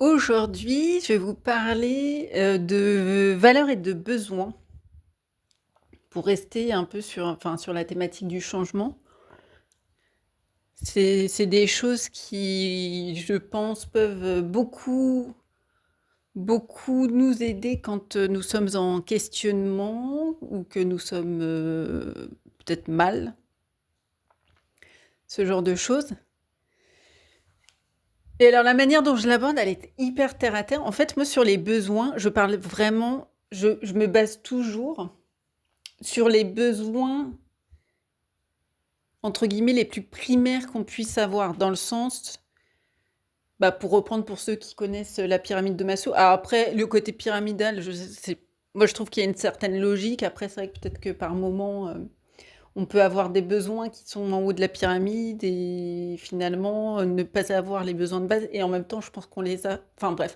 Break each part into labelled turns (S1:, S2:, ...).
S1: Aujourd'hui, je vais vous parler, de valeurs et de besoins pour rester un peu sur la thématique du changement. C'est des choses qui, je pense, peuvent, beaucoup nous aider quand, nous sommes en questionnement ou que nous sommes, peut-être mal, ce genre de choses. Et alors la manière dont je l'aborde, elle est hyper terre à terre. En fait, moi, sur les besoins, je parle vraiment je me base toujours sur les besoins, entre guillemets, «les plus primaires» qu'on puisse avoir, dans le sens, bah, pour reprendre pour ceux qui connaissent la pyramide de Maslow. Alors après, le côté pyramidal, moi je trouve qu'il y a une certaine logique. Après, c'est vrai que peut-être que par moment, on peut avoir des besoins qui sont en haut de la pyramide et finalement, ne pas avoir les besoins de base et en même temps, je pense qu'on les a. Enfin bref,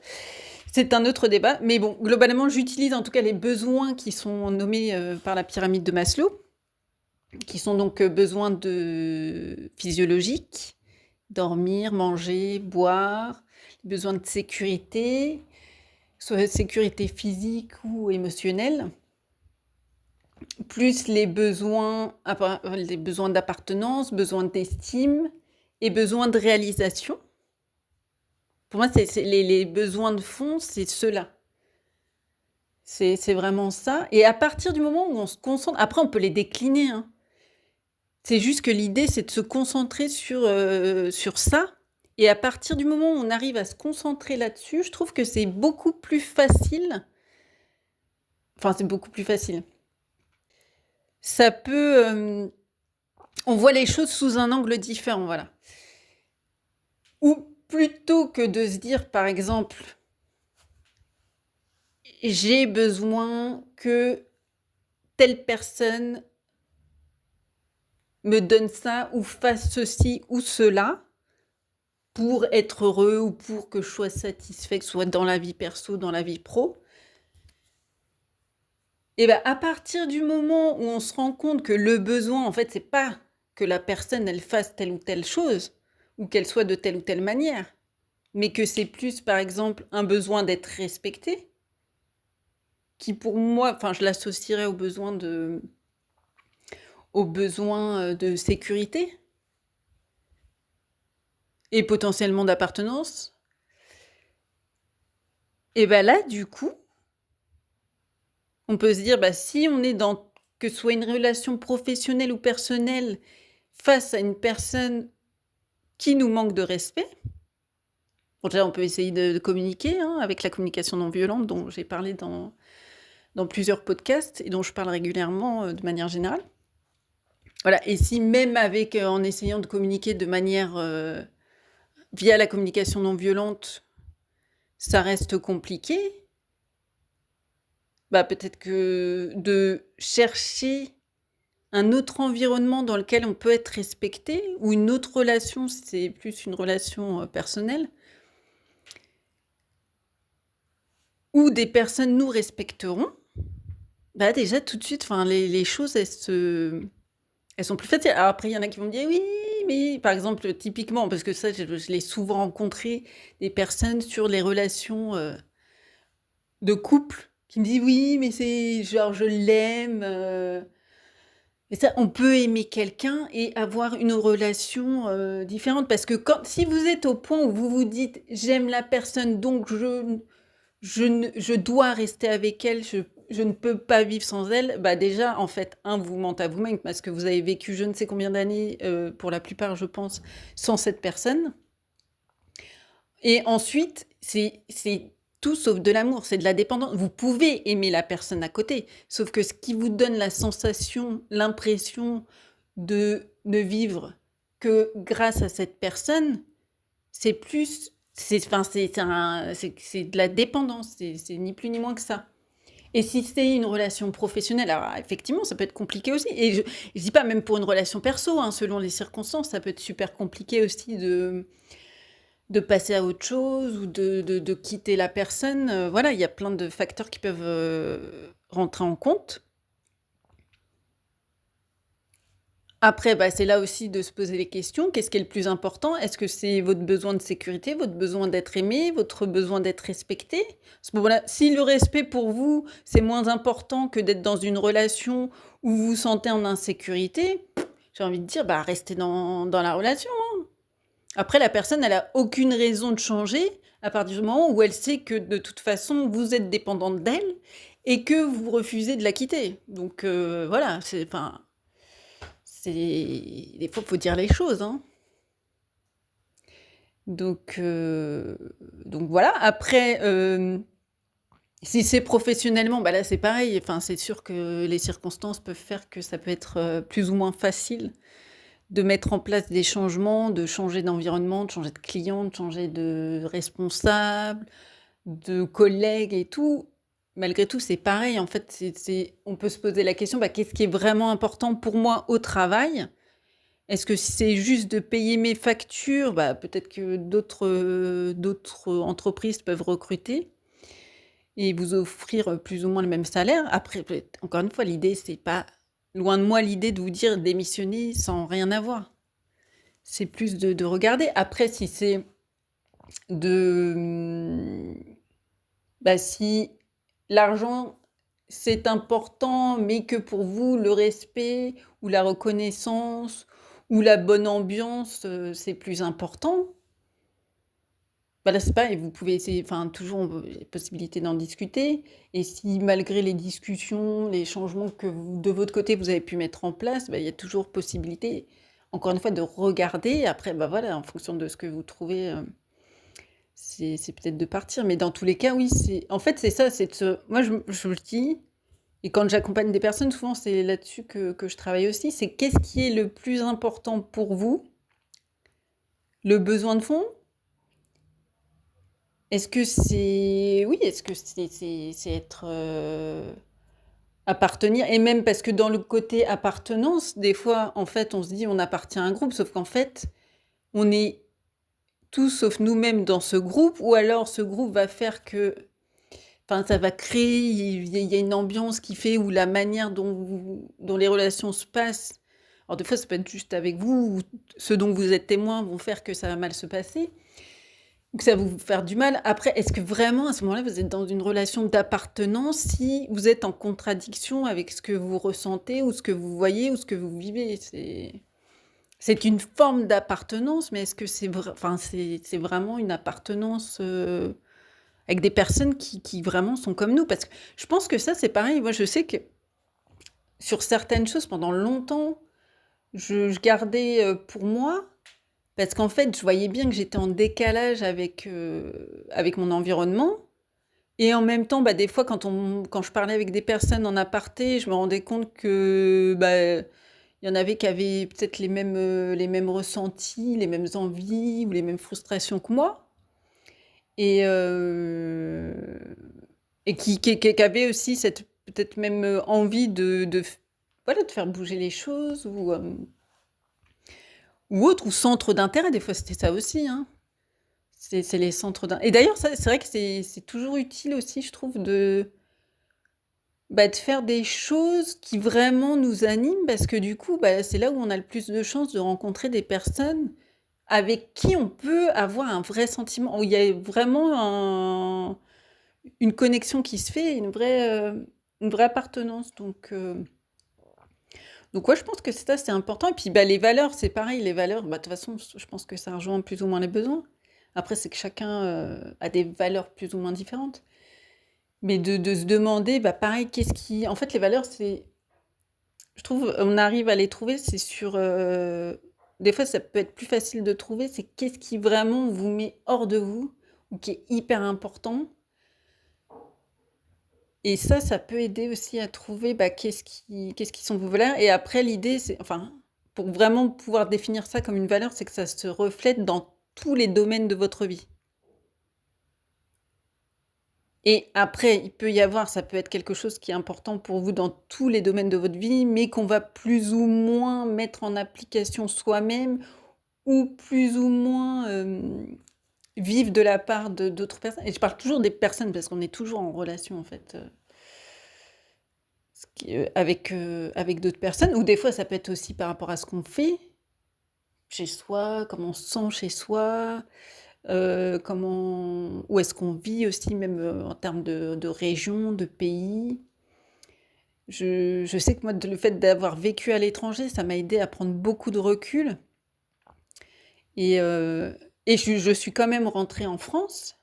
S1: c'est un autre débat. Mais bon, globalement, j'utilise en tout cas les besoins qui sont nommés, par la pyramide de Maslow, qui sont donc besoins physiologiques, dormir, manger, boire, besoin de sécurité, soit sécurité physique ou émotionnelle, plus les besoins d'appartenance, besoins d'estime et besoins de réalisation. Pour moi, les besoins de fond, c'est ceux-là. C'est vraiment ça. Et à partir du moment où on se concentre, après on peut les décliner, hein. C'est juste que l'idée, c'est de se concentrer sur ça et à partir du moment où on arrive à se concentrer là-dessus, je trouve que c'est beaucoup plus facile. Enfin, c'est beaucoup plus facile. Ça peut, on voit les choses sous un angle différent, voilà. Ou plutôt que de se dire, par exemple: «J'ai besoin que telle personne me donne ça ou fasse ceci ou cela», pour être heureux ou pour que je sois satisfait, que ce soit dans la vie perso, dans la vie pro. Et ben, à partir du moment où on se rend compte que le besoin, en fait, c'est pas que la personne, elle fasse telle ou telle chose, ou qu'elle soit de telle ou telle manière, mais que c'est plus, par exemple, un besoin d'être respecté, qui pour moi, enfin, je l'associerais au besoin de sécurité et potentiellement d'appartenance. Et ben là, du coup, on peut se dire, bah, si on est dans, que ce soit une relation professionnelle ou personnelle, face à une personne qui nous manque de respect, bon, déjà, on peut essayer de communiquer, hein, avec la communication non violente dont j'ai parlé dans plusieurs podcasts et dont je parle régulièrement de manière générale. Voilà, et si même avec, en essayant de communiquer de manière via la communication non violente, ça reste compliqué, bah, peut-être que de chercher un autre environnement dans lequel on peut être respecté ou une autre relation, si c'est plus une relation, personnelle, où des personnes nous respecteront, bah, déjà tout de suite, enfin les choses elles sont plus faciles. Alors après il y en a qui vont me dire: «Oui, mais» par exemple, typiquement, parce que ça je l'ai souvent rencontré, des personnes sur les relations, de couple qui me disent: «Oui, mais c'est genre je l'aime», et ça, on peut aimer quelqu'un et avoir une relation, différente parce que si vous êtes au point où vous vous dites: «J'aime la personne donc je dois rester avec elle, je ne peux pas vivre sans elle», bah, déjà, en fait, vous mentez à vous-même parce que vous avez vécu je ne sais combien d'années, pour la plupart, je pense, sans cette personne. Et ensuite, c'est tout sauf de l'amour, c'est de la dépendance. Vous pouvez aimer la personne à côté, sauf que ce qui vous donne la sensation, l'impression de ne vivre que grâce à cette personne, c'est plus enfin, c'est de la dépendance, c'est ni plus ni moins que ça. Et si c'est une relation professionnelle, alors effectivement, ça peut être compliqué aussi. Et je dis pas même pour une relation perso, hein, selon les circonstances, ça peut être super compliqué aussi de passer à autre chose ou de quitter la personne. Voilà, il y a plein de facteurs qui peuvent rentrer en compte. Après, bah, c'est là aussi de se poser les questions. Qu'est-ce qui est le plus important? Est-ce que c'est votre besoin de sécurité, votre besoin d'être aimé, votre besoin d'être respecté? À ce moment-là, si le respect pour vous, c'est moins important que d'être dans une relation où vous vous sentez en insécurité, j'ai envie de dire, bah, restez dans la relation. Après, la personne, elle a aucune raison de changer à partir du moment où elle sait que de toute façon, vous êtes dépendante d'elle et que vous refusez de la quitter. Donc voilà, enfin, des fois, il faut dire les choses, hein. Donc, euh, donc voilà. Après, si c'est professionnellement, bah là c'est pareil. Enfin, c'est sûr que les circonstances peuvent faire que ça peut être plus ou moins facile de mettre en place des changements, de changer d'environnement, de changer de client, de changer de responsable, de collègues et tout. Malgré tout, c'est pareil. En fait, on peut se poser la question, bah, qu'est-ce qui est vraiment important pour moi au travail? Est-ce que si c'est juste de payer mes factures, bah, peut-être que d'autres entreprises peuvent recruter et vous offrir plus ou moins le même salaire. Après, encore une fois, l'idée, c'est pas loin de moi l'idée de vous dire démissionner sans rien avoir. C'est plus de regarder. Après, si c'est de... Bah, si l'argent, c'est important, mais que pour vous, le respect ou la reconnaissance ou la bonne ambiance, c'est plus important, bah là, c'est pas, et vous pouvez essayer, enfin, toujours, il y a possibilité d'en discuter. Et si, malgré les discussions, les changements que vous, de votre côté, vous avez pu mettre en place, bah, il y a toujours possibilité, encore une fois, de regarder. Après, bah voilà, en fonction de ce que vous trouvez, c'est peut-être de partir. Mais dans tous les cas, oui, en fait, c'est ça, c'est de moi, je le dis, et quand j'accompagne des personnes, souvent, c'est là-dessus que je travaille aussi, c'est qu'est-ce qui est le plus important pour vous? Le besoin de fond? Est-ce que c'est... Oui, est-ce que c'est être... appartenir? Et même parce que dans le côté appartenance, des fois, en fait, on se dit on appartient à un groupe, sauf qu'en fait, on est tous sauf nous-mêmes dans ce groupe, ou alors ce groupe va faire que... Enfin, ça va créer, il y a une ambiance qui fait, ou la manière dont les relations se passent. Alors des fois, ça peut être juste avec vous, ou ceux dont vous êtes témoins vont faire que ça va mal se passer. Donc ça va vous faire du mal. Après, est-ce que vraiment, à ce moment-là, vous êtes dans une relation d'appartenance si vous êtes en contradiction avec ce que vous ressentez ou ce que vous voyez ou ce que vous vivez? C'est une forme d'appartenance, mais est-ce que enfin, c'est vraiment une appartenance avec des personnes qui vraiment sont comme nous? Parce que je pense que ça, c'est pareil. Moi, je sais que sur certaines choses, pendant longtemps, je gardais pour moi. Parce qu'en fait, je voyais bien que j'étais en décalage avec mon environnement. Et en même temps, bah, des fois, quand je parlais avec des personnes en aparté, je me rendais compte que bah, il y en avait qui avaient peut-être les mêmes ressentis, les mêmes envies ou les mêmes frustrations que moi. Et, euh, et qui avaient aussi cette peut-être même envie voilà, de faire bouger les choses ou autre, ou centre d'intérêt. Des fois, c'était ça aussi, hein. C'est les centres d'intérêt. Et d'ailleurs, ça, c'est vrai que c'est toujours utile aussi, je trouve, bah, de faire des choses qui vraiment nous animent, parce que du coup, bah, c'est là où on a le plus de chances de rencontrer des personnes avec qui on peut avoir un vrai sentiment, où il y a vraiment une connexion qui se fait, une vraie appartenance. Donc ouais, je pense que ça, c'est important. Et puis bah, les valeurs, c'est pareil, les valeurs, bah, de toute façon, je pense que ça rejoint plus ou moins les besoins. Après, c'est que chacun a des valeurs plus ou moins différentes. Mais de se demander, bah, pareil, qu'est-ce qui... En fait, les valeurs, je trouve, on arrive à les trouver, c'est sur... Des fois, ça peut être plus facile de trouver, c'est qu'est-ce qui vraiment vous met hors de vous, ou qui est hyper important. Et ça peut aider aussi à trouver bah, qu'est-ce qui sont vos valeurs. Et après, l'idée, c'est, enfin, pour vraiment pouvoir définir ça comme une valeur, c'est que ça se reflète dans tous les domaines de votre vie. Et après, il peut y avoir, ça peut être quelque chose qui est important pour vous dans tous les domaines de votre vie, mais qu'on va plus ou moins mettre en application soi-même, ou plus ou moins vivre de la part d'autres personnes. Et je parle toujours des personnes parce qu'on est toujours en relation, en fait. avec d'autres personnes, ou des fois ça peut être aussi par rapport à ce qu'on fait chez soi, comment on se sent chez soi, comment où est-ce qu'on vit aussi, même, en termes de région, de pays. Je sais que moi, le fait d'avoir vécu à l'étranger, ça m'a aidé à prendre beaucoup de recul, et je suis quand même rentrée en France.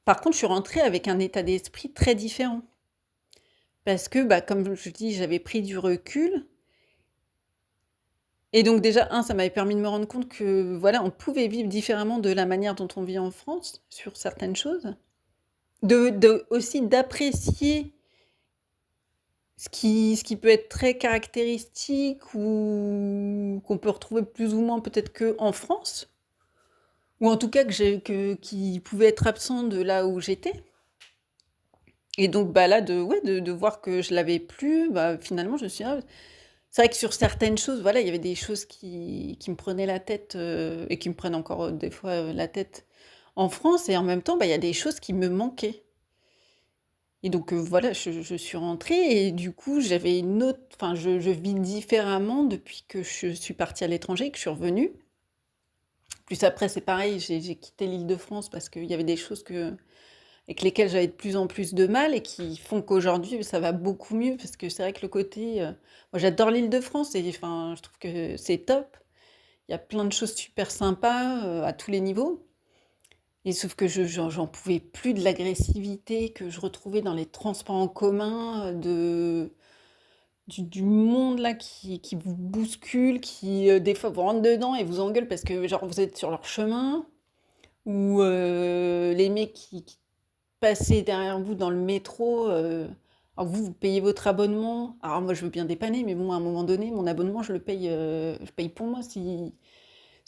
S1: Par contre, je suis rentrée avec un état d'esprit très différent parce que, bah, comme je dis, j'avais pris du recul, et donc déjà, ça m'avait permis de me rendre compte que, voilà, on pouvait vivre différemment de la manière dont on vit en France sur certaines choses. Aussi d'apprécier ce qui peut être très caractéristique ou qu'on peut retrouver plus ou moins peut-être qu'en France, ou en tout cas qui pouvait être absent de là où j'étais. Et donc, bah là, ouais, de voir que je l'avais plus, bah finalement, je me suis dit, ah, c'est vrai que sur certaines choses, voilà, il y avait des choses qui me prenaient la tête, et qui me prennent encore, des fois, la tête en France, et en même temps, bah, il y a des choses qui me manquaient. Et donc, voilà, je suis rentrée, et du coup, j'avais une autre, enfin, je vis différemment depuis que je suis partie à l'étranger, que je suis revenue. Plus après, c'est pareil, j'ai quitté l'Île-de-France parce qu'il y avait des choses avec lesquelles j'avais de plus en plus de mal, et qui font qu'aujourd'hui, ça va beaucoup mieux, parce que c'est vrai que le côté, moi, j'adore l'Île-de-France, et enfin, je trouve que c'est top. Il y a plein de choses super sympas, à tous les niveaux. Et sauf que j'en pouvais plus de l'agressivité que je retrouvais dans les transports en commun, du monde là qui vous bouscule, qui, des fois vous rentre dedans et vous engueule parce que genre vous êtes sur leur chemin, ou les mecs qui passaient derrière vous dans le métro, alors que vous payez votre abonnement. Alors moi je veux bien dépanner, mais bon, à un moment donné, mon abonnement je paye pour moi. Si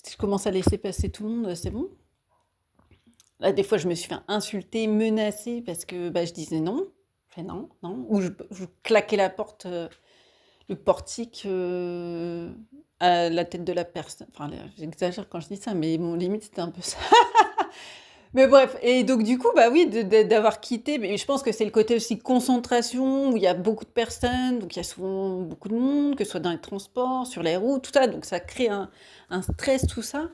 S1: je commence à laisser passer tout le monde, c'est bon. Là, des fois, je me suis fait insulter, menacer parce que bah, je disais non. Je fais non, non. Ou je claquais la porte, le portique, à la tête de la personne. Enfin, là, j'exagère quand je dis ça, mais bon, limite, c'était un peu ça. Mais bref, et donc du coup, bah oui, d'avoir quitté, mais je pense que c'est le côté aussi concentration, où il y a beaucoup de personnes, donc il y a souvent beaucoup de monde, que ce soit dans les transports, sur les routes, tout ça, donc ça crée un stress, tout ça.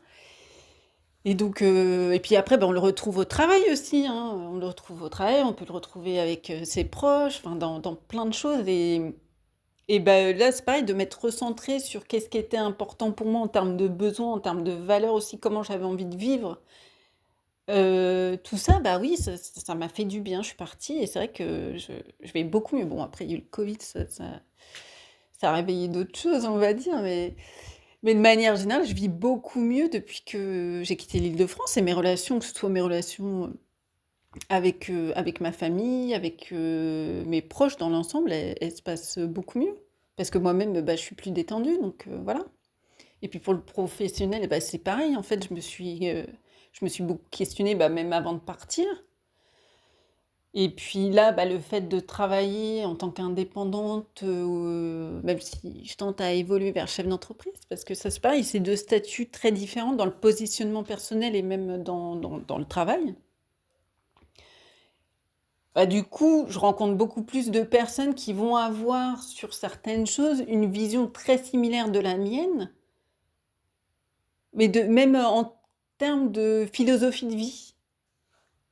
S1: Et donc, et puis après, ben, on le retrouve au travail aussi, hein. On le retrouve au travail, on peut le retrouver avec ses proches, enfin, dans plein de choses. Et ben, là, c'est pareil, de m'être recentrée sur qu'est-ce qui était important pour moi en termes de besoins, en termes de valeurs aussi, comment j'avais envie de vivre. Tout ça, bah oui, ça m'a fait du bien. Je suis partie, et c'est vrai que je vais beaucoup mieux. Bon, après, il y a eu le Covid, ça a réveillé d'autres choses, on va dire, mais de manière générale, je vis beaucoup mieux depuis que j'ai quitté l'Île-de-France, et mes relations, que ce soit mes relations avec ma famille, avec mes proches dans l'ensemble, elles se passent beaucoup mieux. Parce que moi-même, bah, je suis plus détendue, donc voilà. Et puis pour le professionnel, bah, c'est pareil, en fait, je me suis beaucoup questionnée, bah, même avant de partir. Et puis là, bah, le fait de travailler en tant qu'indépendante, même si je tente à évoluer vers chef d'entreprise, parce que ça, c'est pareil, c'est deux statuts très différents dans le positionnement personnel et même dans le travail. Bah, du coup, je rencontre beaucoup plus de personnes qui vont avoir sur certaines choses une vision très similaire de la mienne, mais même en termes de philosophie de vie.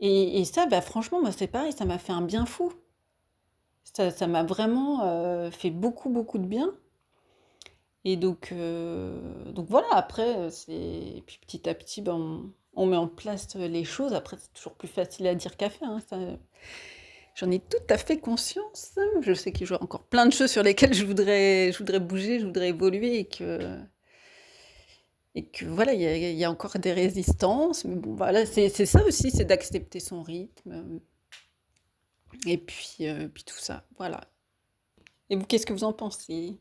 S1: Et ça, bah, franchement, moi, c'est pareil, ça m'a fait un bien fou. Ça m'a vraiment fait beaucoup, beaucoup de bien. Et donc voilà, après, puis petit à petit, ben, on met en place les choses. Après, c'est toujours plus facile à dire qu'à faire, hein, ça, j'en ai tout à fait conscience. Je sais qu'il y a encore plein de choses sur lesquelles je voudrais bouger, je voudrais évoluer, et que voilà, il y a encore des résistances. Mais bon, voilà, c'est ça aussi, c'est d'accepter son rythme, et puis tout ça, voilà. Et vous, qu'est-ce que vous en pensez?